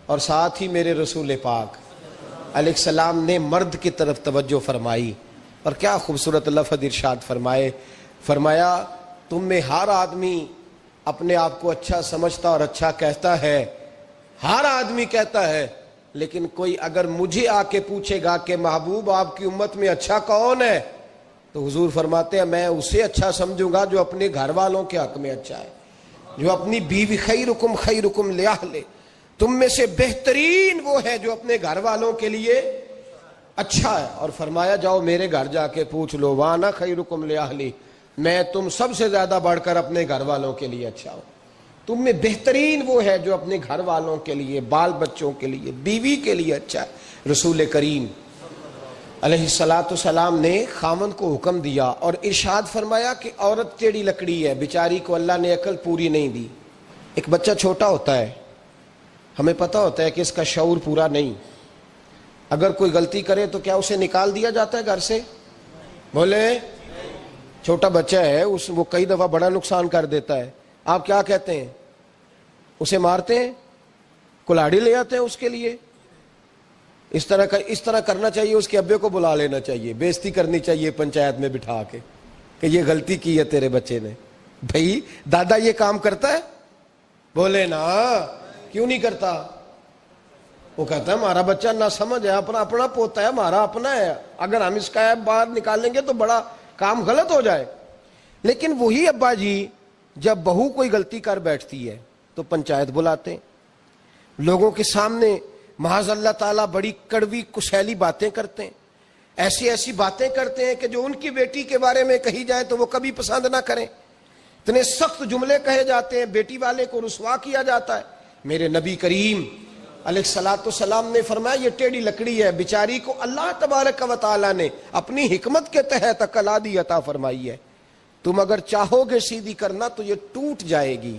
اور ساتھ ہی میرے رسول پاک علیہ السلام نے مرد کی طرف توجہ فرمائی، اور کیا خوبصورت لفظ ارشاد فرمایا تم میں ہر آدمی اپنے آپ کو اچھا سمجھتا اور اچھا کہتا ہے، ہر آدمی کہتا ہے، لیکن کوئی اگر مجھے آ کے پوچھے گا کہ محبوب آپ کی امت میں اچھا کون ہے، تو حضور فرماتے ہیں میں اسے اچھا سمجھوں گا جو اپنے گھر والوں کے حق میں اچھا ہے، جو اپنی بیوی خیرکم لأہلہ، تم میں سے بہترین وہ ہے جو اپنے گھر والوں کے لیے اچھا ہے۔ اور فرمایا جاؤ میرے گھر جا کے پوچھ لو، وانا خیرکم لأہلی، میں تم سب سے زیادہ بڑھ کر اپنے گھر والوں کے لیے اچھا ہوں۔ تم میں بہترین وہ ہے جو اپنے گھر والوں کے لیے، بال بچوں کے لیے، بیوی کے لیے اچھا ہے۔ رسول کریم علیہ السلام نے خاوند کو حکم دیا اور ارشاد فرمایا کہ عورت ٹیڑھی لکڑی ہے، بیچاری کو اللہ نے عقل پوری نہیں دی۔ ایک بچہ چھوٹا ہوتا ہے، ہمیں پتہ ہوتا ہے کہ اس کا شعور پورا نہیں، اگر کوئی غلطی کرے تو کیا اسے نکال دیا جاتا ہے گھر سے؟ بولے، چھوٹا بچہ ہے، وہ کئی دفعہ بڑا نقصان کر دیتا ہے، آپ کیا کہتے ہیں؟ اسے مارتے ہیں، کلاڑی لے آتے ہیں اس کے لیے؟ اس طرح کرنا چاہیے، اس کے ابے کو بلا لینا چاہیے، بےزتی کرنی چاہیے پنچایت میں بٹھا کے کہ یہ غلطی کی ہے تیرے بچے نے۔ بھائی دادا یہ کام کرتا ہے؟ بولے نا، کیوں نہیں کرتا؟ وہ کہتا ہے ہمارا بچہ نہ سمجھ ہے، اپنا پوتا ہے، ہمارا اپنا ہے، اگر ہم اس کا ایپ باہر نکالیں گے تو بڑا کام غلط ہو جائے۔ لیکن وہی ابا جی جب بہو کوئی غلطی کر بیٹھتی ہے تو پنچایت بلاتے ہیں، لوگوں کے سامنے معاذ اللہ تعالیٰ بڑی کڑوی کسیلی باتیں کرتے ہیں، ایسی باتیں کرتے ہیں کہ جو ان کی بیٹی کے بارے میں کہی جائے تو وہ کبھی پسند نہ کریں، اتنے سخت جملے کہے جاتے ہیں، بیٹی والے کو رسوا کیا جاتا ہے۔ میرے نبی کریم علیہ السلام نے فرمایا یہ ٹیڑھی لکڑی ہے، بیچاری کو اللہ تبارک و تعالیٰ نے اپنی حکمت کے تحت عقل عادی عطا فرمائی ہے، تم اگر چاہو گے سیدھی کرنا تو یہ ٹوٹ جائے گی،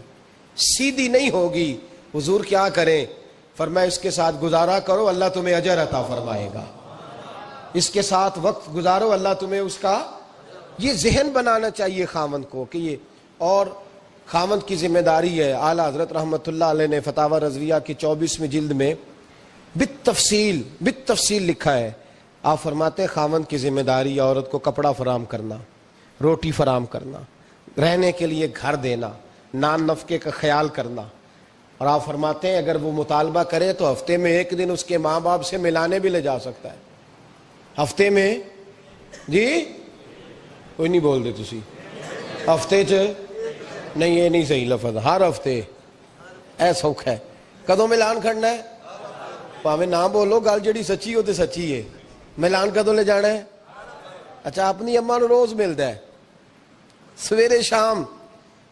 سیدھی نہیں ہوگی۔ حضور کیا کریں؟ فرمایا اس کے ساتھ گزارا کرو، اللہ تمہیں اجر عطا فرمائے گا، اس کے ساتھ وقت گزارو، اللہ تمہیں اس کا، یہ ذہن بنانا چاہیے خاوند کو کہ یہ، اور خاوند کی ذمہ داری ہے۔ اعلیٰ حضرت رحمۃ اللہ علیہ نے فتاوی رضویہ کی 24ویں جلد میں بالتفصیل لکھا ہے، آپ فرماتے ہیں خاوند کی ذمہ داری عورت کو کپڑا فراہم کرنا، روٹی فراہم کرنا، رہنے کے لیے گھر دینا، نان نفقے کا خیال کرنا، اور آپ فرماتے ہیں اگر وہ مطالبہ کرے تو ہفتے میں ایک دن اس کے ماں باپ سے ملانے بھی لے جا سکتا ہے، ہفتے میں، جی کوئی نہیں بول دے تسی، ہفتے نہیں، یہ نہیں صحیح لفظ، ہر ہفتے اے سوکھ ہے، کدوں ملان کھڑنا ہے؟ پاویں نہ بولو، گل جڑی سچی ہو تے سچی ہے، ملان کدوں لے جانا ہے؟ اچھا اپنی اماں نو روز ملدا ہے سویرے شام،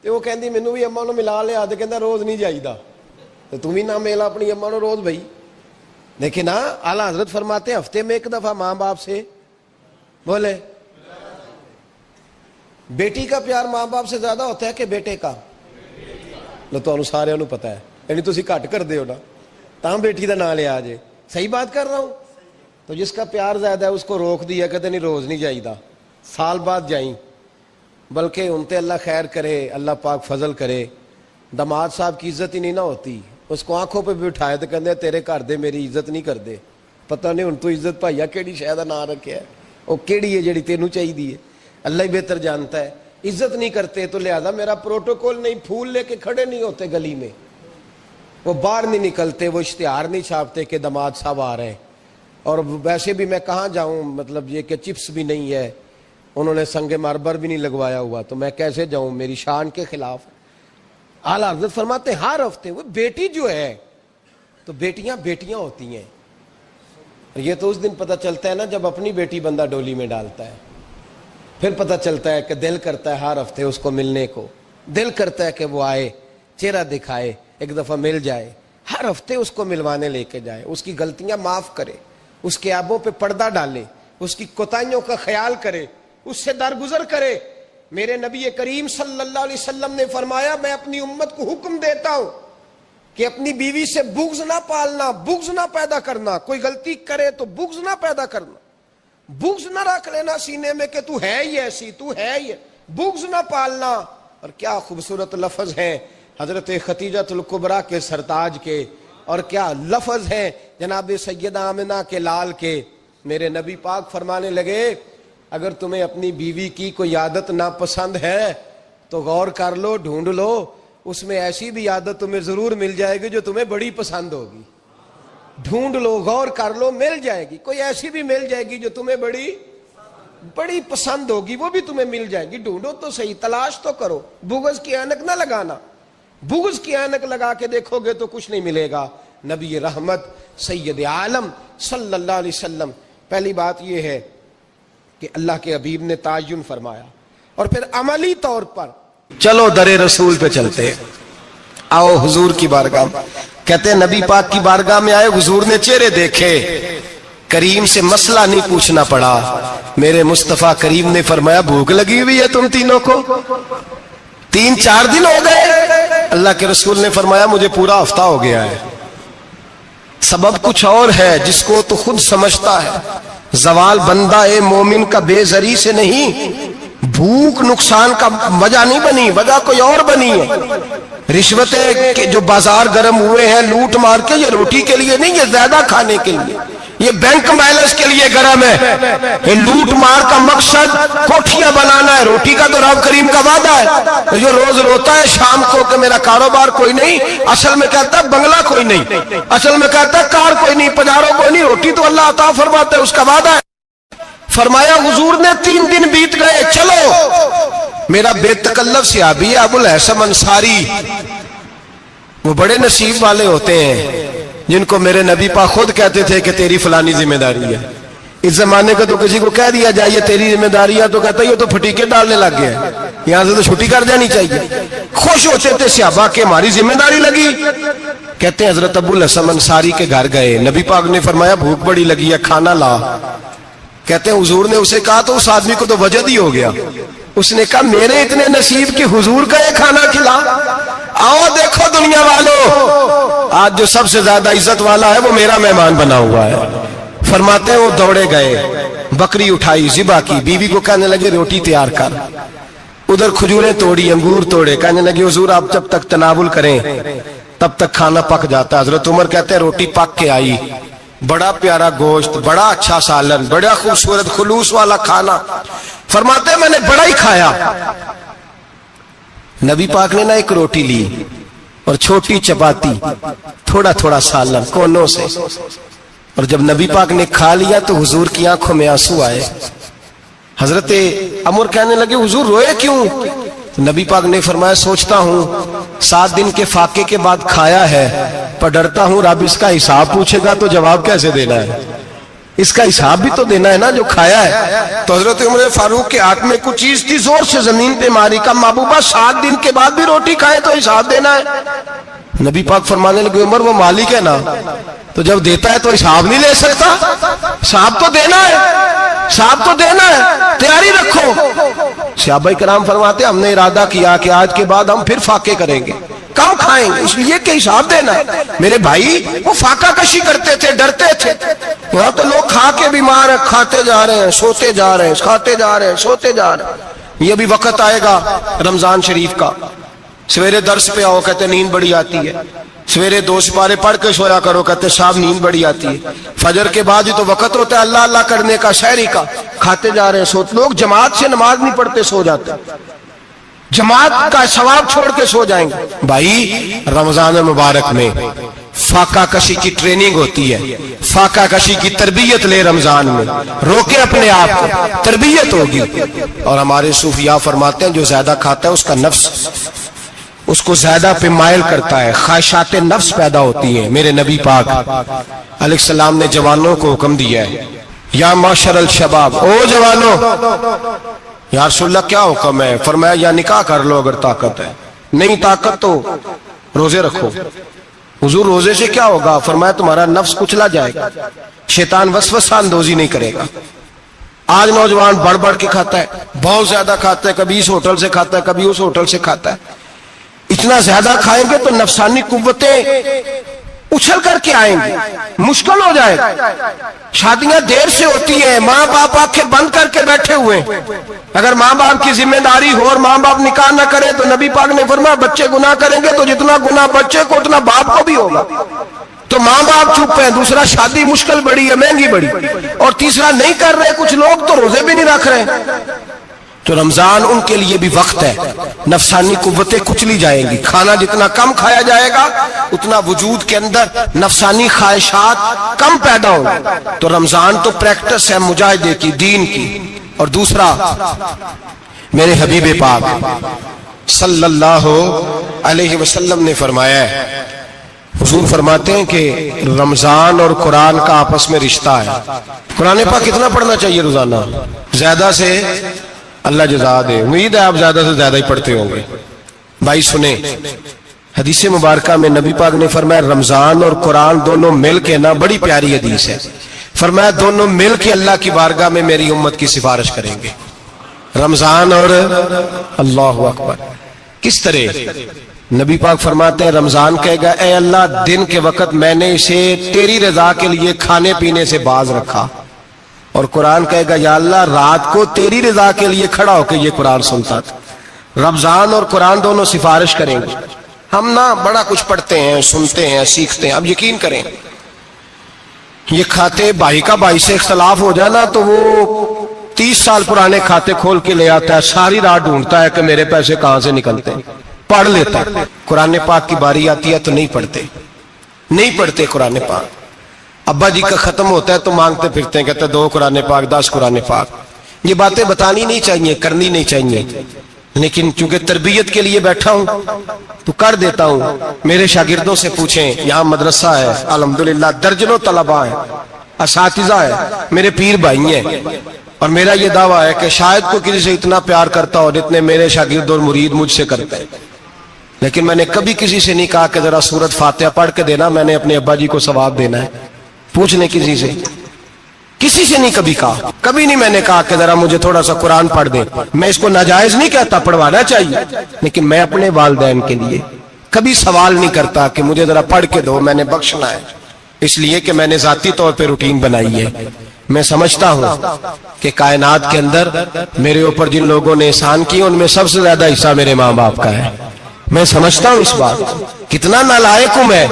تے وہ کہندی مینوں بھی اماں نو ملا لیا، تے کہندا روز نہیں جائیدا، تے تم بھی نہ ملا اپنی اماں نو روز بھائی۔ لیکن اعلیٰ حضرت فرماتے ہیں ہفتے میں ایک دفعہ ماں باپ سے، بولے، بیٹی کا پیار ماں باپ سے زیادہ ہوتا ہے کہ بیٹے کا؟ لو تو سارے نو پتا ہے، یعنی تسی گھٹ کر دے ہو نا، تاں بیٹی دا نام لیا جے، صحیح بات کر رہا ہوں؟ تو جس کا پیار زیادہ ہے اس کو روک دیا، کہتے نہیں روز نہیں جائیدا، سال بعد جائیں، بلکہ ان تے اللہ خیر کرے، اللہ پاک فضل کرے، داماد صاحب کی عزت ہی نہیں نہ ہوتی، اس کو آنکھوں پہ بھی اٹھائے تو کہتے تیرے گھر دے میری عزت نہیں کر دے، پتہ نہیں ان تو عزت بھائیا کیڑی شے دا نام رکھیا ہے، وہ کیڑی ہے جڑی تینوں چاہیے، اللہ ہی بہتر جانتا ہے۔ عزت نہیں کرتے تو لہذا میرا پروٹوکول نہیں، پھول لے کے کھڑے نہیں ہوتے گلی میں، وہ باہر نہیں نکلتے، وہ اشتہار نہیں چھاپتے کہ داماد صاحب آ رہے ہیں، اور ویسے بھی میں کہاں جاؤں، مطلب یہ کہ چپس بھی نہیں ہے، انہوں نے سنگ مرمر بھی نہیں لگوایا ہوا، تو میں کیسے جاؤں، میری شان کے خلاف۔ اعلیٰ حضرت فرماتے ہیں ہر ہفتے وہ بیٹی جو ہے، تو بیٹیاں بیٹیاں ہوتی ہیں، یہ تو اس دن پتہ چلتا ہے نا جب اپنی بیٹی بندہ ڈولی میں ڈالتا ہے، پھر پتہ چلتا ہے کہ دل کرتا ہے ہر ہفتے اس کو ملنے کو، دل کرتا ہے کہ وہ آئے، چہرہ دکھائے، ایک دفعہ مل جائے، ہر ہفتے اس کو ملوانے لے کے جائے، اس کی غلطیاں معاف کرے، اس کے عیبوں پہ پردہ ڈالے، اس کی کوتاہیوں کا خیال کرے، اس سے درگزر کرے۔ میرے نبی کریم صلی اللہ علیہ وسلم نے فرمایا میں اپنی امت کو حکم دیتا ہوں کہ اپنی بیوی سے بغض نہ پالنا، بغض نہ پیدا کرنا، کوئی غلطی کرے تو بغض نہ پیدا کرنا، بغض نہ رکھ لینا سینے میں کہ تو ہے ہی ایسی، تو ہے ہی، بغض نہ پالنا۔ اور کیا خوبصورت لفظ ہیں حضرت خدیجہ الکبریٰ کے سرتاج کے اور کیا لفظ ہیں جناب سیدہ آمنہ کے لال کے. میرے نبی پاک فرمانے لگے اگر تمہیں اپنی بیوی کی کوئی عادت ناپسند ہے تو غور کر لو, ڈھونڈ لو, اس میں ایسی بھی عادت تمہیں ضرور مل جائے گی جو تمہیں بڑی پسند ہوگی. ڈھونڈ لو, غور کر لو, مل جائے گی. کوئی ایسی بھی مل جائے گی جو تمہیں بڑی پسند ہوگی, وہ بھی تمہیں مل جائے گی. ڈھونڈو تو صحیح, تلاش تو کرو. بغض کی اینک نہ لگانا, بغض کی اینک لگا کے دیکھو گے تو کچھ نہیں ملے گا. نبی رحمت سید عالم صلی اللہ علیہ وسلم, پہلی بات یہ ہے کہ اللہ کے حبیب نے تعین فرمایا, اور پھر عملی طور پر چلو در رسول پہ چلتے ہیں. آؤ حضور کی بارگاہ. کہتے ہیں نبی پاک کی بارگاہ میں آئے, حضور نے چہرے دیکھے, کریم سے مسئلہ نہیں پوچھنا پڑا. میرے مصطفیٰ کریم نے فرمایا بھوک لگی ہوئی ہے تم تینوں کو, 3-4 دن ہو گئے. اللہ کے رسول نے فرمایا مجھے پورا ہفتہ ہو گیا ہے. سبب کچھ اور ہے جس کو تو خود سمجھتا ہے. زوال بندہ مومن کا بے زری سے نہیں, بھوک نقصان کا وجہ نہیں بنی, وجہ کوئی اور بنی ہے. رشوتیں کہ جو بازار گرم ہوئے ہیں لوٹ مار کے, یہ روٹی کے لیے نہیں, یہ زیادہ کھانے کے لیے, یہ بینک بیلنس کے لیے گرم ہے. یہ لوٹ مار کا مقصد کوٹھیاں بنانا ہے, روٹی کا تو رب کریم کا وعدہ ہے. جو روز روتا ہے شام کو کہ میرا کاروبار کوئی نہیں, اصل میں کہتا ہے بنگلہ کوئی نہیں, اصل میں کہتا ہے کار کوئی نہیں, پجاروں کوئی نہیں, روٹی تو اللہ عطا فرماتا ہے, اس کا وعدہ ہے. فرمایا حضور نے 3 دن بیت گئے, چلو. میرا بے تکلف صحابی ہے ابو الحسن انصاری, وہ بڑے نصیب والے ہوتے ہیں جن کو میرے نبی پاک خود کہتے تھے کہ تیری فلانی ذمہ داری ہے. اس زمانے کا تو کسی کو کہہ دیا جائے تیری ذمہ داری ہے تو کہتا ہے یہ تو پھٹیکے ڈالنے لگ گئے, یہاں سے تو چھٹی کر جانی چاہیے. خوش ہوتے تھے صحابہ کہ ہماری ذمہ داری لگی. کہتے ہیں حضرت ابو الحسن انصاری کے گھر گئے, نبی پاک نے فرمایا بھوک بڑی لگی ہے, کھانا لا. کہتے ہیں حضور نے اسے کہا تو اس آدمی کو تو وجد ہی ہو گیا. اس نے کہا میرے اتنے نصیب کہ حضور کا یہ کھانا کھلا. آؤ دیکھو دنیا والوں, آج جو سب سے زیادہ عزت والا ہے وہ میرا مہمان بنا ہوا ہے. فرماتے ہیں وہ دوڑے گئے, بکری اٹھائی, ذبح کی, بیوی کو کہنے لگے روٹی تیار کر. ادھر کھجوریں توڑی, انگور توڑے, کہنے لگے حضور آپ جب تک تناول کریں تب تک کھانا پک جاتا. حضرت عمر کہتے ہیں روٹی پک کے آئی, بڑا پیارا گوشت, بڑا اچھا سالن, بڑا خوبصورت خلوص والا کھانا. فرماتے ہیں میں نے بڑا ہی کھایا. نبی پاک نے نا ایک روٹی لی اور چھوٹی چپاتی, تھوڑا تھوڑا سالن کونوں سے, اور جب نبی پاک نے کھا لیا تو حضور کی آنکھوں میں آنسو آئے. حضرت عمر کہنے لگے حضور روئے کیوں؟ نبی پاک نے فرمایا سوچتا ہوں 7 دن کے فاقے کے بعد کھایا ہے, پر ڈرتا ہوں رب اس کا حساب پوچھے گا تو جواب کیسے دینا ہے, اس کا حساب بھی تو دینا ہے نا جو کھایا ہے. تو حضرت عمر فاروق کے ہاتھ میں کچھ چیز تھی, زور سے زمین پہ ماری, کا محبوبہ 7 دن کے بعد بھی روٹی کھائے تو حساب دینا ہے. نبی پاک فرمانے لگے عمر وہ مالک ہے نا, تو جب دیتا ہے تو حساب نہیں لے سکتا, حساب تو دینا ہے, حساب تو دینا ہے, تیاری رکھو. صحابہ کرام فرماتے ہم نے ارادہ کیا کہ آج کے بعد ہم پھر فاقے کریں گے, کم کھائیں گے, اس لیے کہ حساب دینا ہے. میرے بھائی وہ فاقہ کشی کرتے تھے, ڈرتے تھے. یہاں تو لوگ کھا کے بیمار ہیں, کھاتے جا رہے ہیں, سوتے جا رہے ہیں, کھاتے جا رہے ہیں, سوتے جا رہے ہیں. یہ بھی وقت آئے گا رمضان شریف کا, سویرے درس پہ آؤ کہتے نیند بڑی آتی ہے, سویرے 2 سپارے پڑھ کے سویا کرو کہتے صاحب نیند بڑی آتی ہے. فجر کے بعد ہی تو وقت ہوتا ہے اللہ اللہ کرنے کا, شہری کا, کھاتے جا رہے ہیں, سوتے. لوگ جماعت سے نماز نہیں پڑھتے, سو جاتے, جماعت کا ثواب چھوڑ کے سو جائیں گے. بھائی رمضان مبارک میں فاقہ کشی کی ٹریننگ ہوتی ہے, فاقہ کشی کی تربیت لے, رمضان میں روکے اپنے آپ کو, تربیت ہوگی. اور ہمارے صوفیاء فرماتے ہیں جو زیادہ کھاتا ہے اس کا نفس اس کو زیادہ پہ مائل کرتا ہے, خواہشات نفس پیدا ہوتی ہیں. میرے نبی پاک علیہ السلام نے جوانوں کو حکم دیا ہے یا معاشر الشباب, او جوانوں. یا رسول اللہ کیا حکم ہے؟ فرمایا یا نکاح کر لو اگر طاقت ہے, نہیں طاقت تو روزے رکھو. حضور روزے سے کیا ہوگا؟ فرمایا تمہارا نفس کچلا جائے گا, شیطان وسوسہ اندوزی نہیں کرے گا. آج نوجوان بڑھ بڑھ کے کھاتا ہے, بہت زیادہ کھاتا ہے, کبھی اس ہوٹل سے کھاتا ہے, کبھی اس ہوٹل سے کھاتا ہے. اتنا زیادہ کھائیں گے تو نفسانی قوتیں اچھل کر کے آئیں گی, مشکل ہو جائے گا. شادیاں دیر سے ہوتی ہیں, ماں باپ آنکھیں بند کر کے بیٹھے ہوئے. اگر ماں باپ کی ذمہ داری ہو اور ماں باپ نکاح نہ کرے تو نبی پاک نے فرمایا بچے گناہ کریں گے تو جتنا گناہ بچے کو اتنا باپ کو بھی ہوگا. تو ماں باپ چپ ہیں، دوسرا شادی مشکل بڑی ہے، مہنگی بڑی، اور تیسرا نہیں کر رہے کچھ لوگ تو روزے بھی نہیں رکھ رہے. تو رمضان ان کے لیے بھی وقت ہے، نفسانی قوتیں کچلی جائیں گی، کھانا جتنا کم کھایا جائے گا اتنا وجود کے اندر نفسانی خواہشات کم پیدا ہوں. تو رمضان تو پریکٹس ہے مجاہدے کی، دین کی. اور دوسرا میرے حبیب پاک صلی اللہ علیہ وسلم نے فرمایا ہے، حضور فرماتے ہیں کہ رمضان اور قرآن کا آپس میں رشتہ ہے. قرآن پاک کتنا پڑھنا چاہیے روزانہ؟ زیادہ سے اللہ جزا دے، امید ہے آپ زیادہ سے زیادہ ہی پڑھتے ہوں گے. بھائی سنیں، حدیث مبارکہ میں نبی پاک نے فرمایا رمضان اور قرآن دونوں مل کے نا، بڑی پیاری حدیث ہے، فرمایا دونوں مل کے اللہ کی بارگاہ میں میری امت کی سفارش کریں گے. رمضان اور اللہ اکبر. کس طرح؟ نبی پاک فرماتے ہیں رمضان کہے گا اے اللہ دن کے وقت میں نے اسے تیری رضا کے لیے کھانے پینے سے باز رکھا، اور قرآن کہے گا یا اللہ رات کو تیری رضا کے لیے کھڑا ہو کے یہ قرآن سنتا تھا. رمضان اور قرآن دونوں سفارش کریں گے. ہم نا بڑا کچھ پڑھتے ہیں، سنتے ہیں، سیکھتے ہیں. اب یقین کریں یہ کھاتے بھائی کا بھائی سے اختلاف ہو جانا تو وہ 30 سال پرانے کھاتے کھول کے لے آتا ہے، ساری رات ڈھونڈتا ہے کہ میرے پیسے کہاں سے نکلتے ہیں، پڑھ لیتا ہے. قرآن پاک کی باری آتی ہے تو نہیں پڑھتے قرآن پاک. ابا جی کا ختم ہوتا ہے تو مانگتے پھرتے ہیں، کہتے 2 قرآن پاک 10 قرآن پاک. یہ باتیں بتانی نہیں چاہیے، کرنی نہیں چاہیے، لیکن چونکہ تربیت کے لیے بیٹھا ہوں تو کر دیتا ہوں. میرے شاگردوں سے پوچھیں، یہاں مدرسہ ہے الحمدللہ، درجنوں طلباء ہیں، اساتذہ ہیں، میرے پیر بھائی ہیں، اور میرا یہ دعویٰ ہے کہ شاید کوئی کسی سے اتنا پیار کرتا ہو جتنے میرے شاگرد اور مرید مجھ سے کرتے ہیں. لیکن میں نے کبھی کسی سے نہیں کہا کہ ذرا سورت فاتحہ پڑھ کے دینا، میں نے اپنے ابا جی کو ثواب دینا ہے. پوچھ لیں کسی سے، کسی سے نہیں کبھی کہا، کبھی نہیں میں نے کہا کہ ذرا مجھے تھوڑا سا قرآن پڑھ دیں. میں اس کو ناجائز نہیں کہتا، پڑھوانا چاہیے، لیکن میں اپنے والدین کے لیے کبھی سوال نہیں کرتا کہ مجھے ذرا پڑھ کے دو، میں نے بخشنا ہے. اس لیے کہ میں نے ذاتی طور پہ روٹین بنائی ہے. میں سمجھتا ہوں کہ کائنات کے اندر میرے اوپر جن لوگوں نے احسان کیے ان میں سب سے زیادہ حصہ میرے ماں باپ کا ہے. میں سمجھتا ہوں اس بات، کتنا نالائق ہوں میں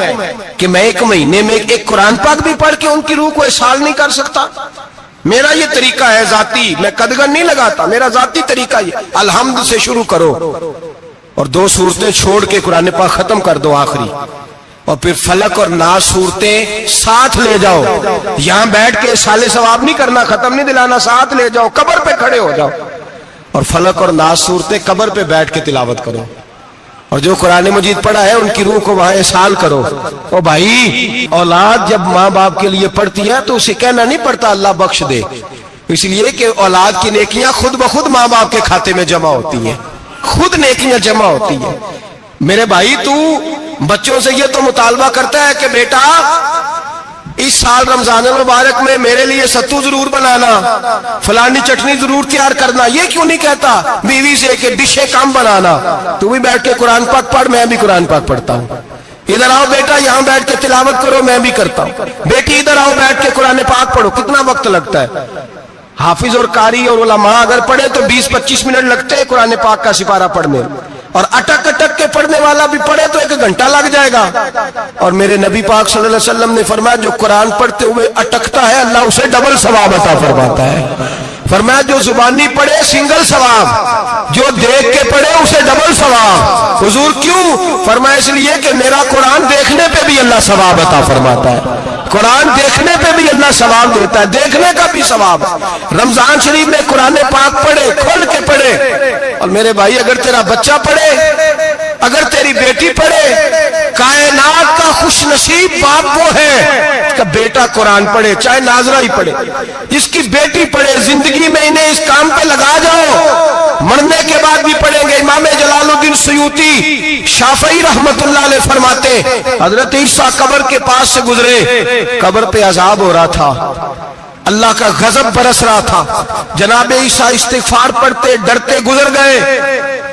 کہ میں 1 مہینے میں ایک قرآن پاک بھی پڑھ کے ان کی روح کو احسان نہیں کر سکتا. میرا یہ طریقہ ہے ذاتی، میں قدغن نہیں لگاتا، میرا ذاتی طریقہ یہ الحمد سے شروع کرو اور 2 سورتیں چھوڑ کے قرآن پاک ختم کر دو آخری، اور پھر فلق اور ناس صورتیں ساتھ لے جاؤ. یہاں بیٹھ کے سالے ثواب نہیں کرنا، ختم نہیں دلانا، ساتھ لے جاؤ، قبر پہ کھڑے ہو جاؤ اور فلق اور ناس صورتیں قبر پہ بیٹھ کے تلاوت کرو. اور جو قرآن مجید پڑھا ہے ان کی روح کو وہاں احسان کرو. اور بھائی اولاد جب ماں باپ کے لیے پڑھتی ہے تو اسے کہنا نہیں پڑتا اللہ بخش دے، اس لیے کہ اولاد کی نیکیاں خود بخود ماں باپ کے کھاتے میں جمع ہوتی ہیں، خود نیکیاں جمع ہوتی ہیں. میرے بھائی تو بچوں سے یہ تو مطالبہ کرتا ہے کہ بیٹا اس سال رمضان المبارک میں میرے لیے ستو ضرور بنانا، فلانی چٹنی ضرور تیار کرنا. یہ کیوں نہیں کہتا بیوی سے کہ ڈشیں کم بنانا، تو بھی بیٹھ کے قرآن پاک پڑھ، میں بھی قرآن پاک پڑھتا ہوں. ادھر آؤ بیٹا یہاں بیٹھ کے تلاوت کرو، میں بھی کرتا ہوں. بیٹی ادھر آؤ بیٹھ کے قرآن پاک پڑھو. کتنا وقت لگتا ہے؟ حافظ اور قاری اور علماء اگر پڑھے تو 20-25 منٹ لگتے ہیں قرآن پاک کا سپارہ پڑھنے، اور اٹک اٹک کے پڑھنے والا بھی پڑھے تو 1 گھنٹہ لگ جائے گا. اور میرے نبی پاک صلی اللہ علیہ وسلم نے فرمایا جو قرآن پڑھتے ہوئے اٹکتا ہے اللہ اسے ڈبل ثواب عطا فرماتا ہے. فرمایا جو زبانی پڑھے سنگل ثواب، جو دیکھ کے پڑھے اسے ڈبل ثواب. حضور کیوں؟ فرمایا اس لیے کہ میرا قرآن دیکھنے پہ بھی اللہ ثواب عطا فرماتا ہے. قرآن دیکھنے پہ بھی اللہ ثواب دیتا ہے، دیکھنے کا بھی ثواب. رمضان شریف میں قرآن پاک پڑھے، کھول کے پڑھے. اور میرے بھائی اگر تیرا بچہ پڑھے، اگر تیری بیٹی پڑھے، کائنات کا خوش نصیب باپ وہ ہے کہ بیٹا قرآن پڑھے، چاہے ناظرہ ہی پڑھے. جس کی بیٹی پڑھے، زندگی میں انہیں اس کام پہ لگا جاؤ، مرنے کے بعد بھی پڑھیں گے. امام جلال الدین سیوطی شافعی رحمت اللہ علیہ فرماتے حضرت عیسیٰ قبر کے پاس سے گزرے، قبر پہ عذاب ہو رہا تھا، اللہ کا غضب برس رہا تھا. جناب عیسیٰ استغفار پڑھتے ڈرتے گزر گئے